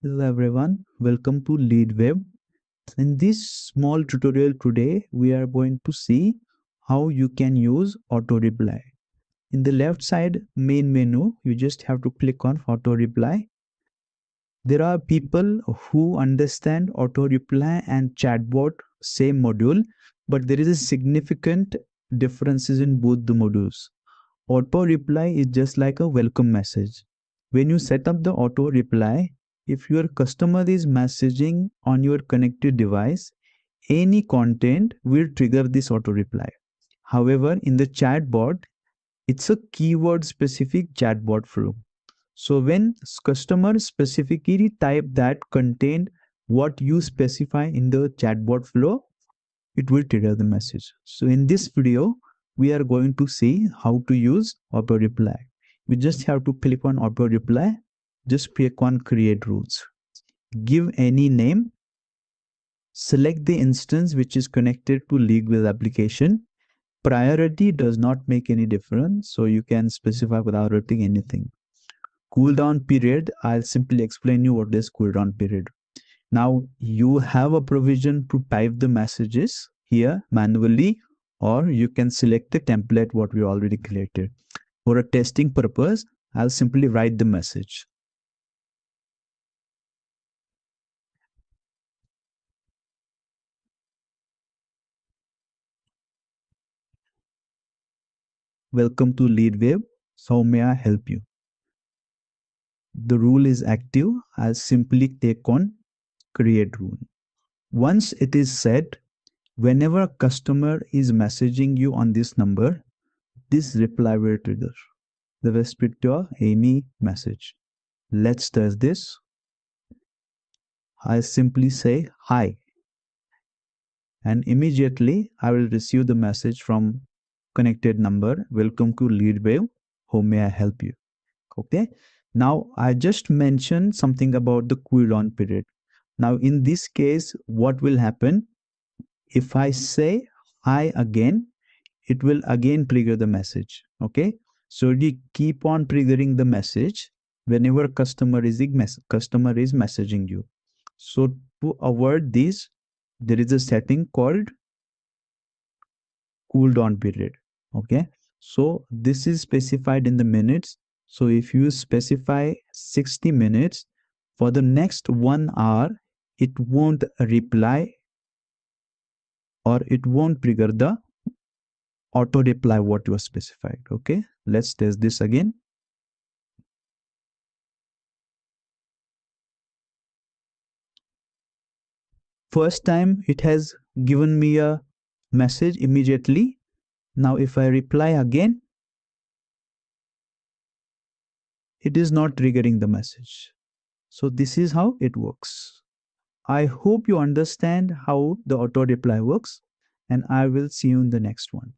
Hello everyone, welcome to LeadWeb. In this small tutorial today, we are going to see how you can use auto reply. In the left side main menu, you just have to click on auto reply. There are people who understand auto reply and chatbot same module, but there is a significant differences in both the modules. Auto reply is just like a welcome message. When you set up the auto reply, if your customer is messaging on your connected device, any content will trigger this auto reply. However, in the chatbot, it's a keyword specific chatbot flow. So when customer specifically type that content what you specify in the chatbot flow, it will trigger the message. So in this video, we are going to see how to use auto reply. We just have to click on auto reply, just click on create rules. Give any name, select the instance which is connected to legal application. Priority does not make any difference, so you can specify without writing anything. Cooldown period, I'll simply explain you what is cooldown period. Now you have a provision to type the messages here manually, or you can select the template what we already created. For a testing purpose, I'll simply write the message. Welcome to LeadWeb. How may I help you? The rule is active. I'll simply click on create rule. Once it is set, whenever a customer is messaging you on this number, this reply will trigger the respect to Amy message. Let's test this. I simply say hi, and immediately I will receive the message from connected number. Welcome to LeadWave. How may I help you? Okay. Now I just mentioned something about the cooldown period. Now in this case, what will happen? If I say hi again, it will again trigger the message. Okay. So you keep on triggering the message whenever customer is messaging you. So to avoid this, there is a setting called cooldown period. Okay. So this is specified in the minutes. So if you specify 60 minutes, for the next 1 hour, it won't reply or it won't trigger the auto reply what you specified. Okay. Let's test this again. First time it has given me a message immediately. Now if I reply again, it is not triggering the message. So this is how it works. I hope you understand how the auto reply works, and I will see you in the next one.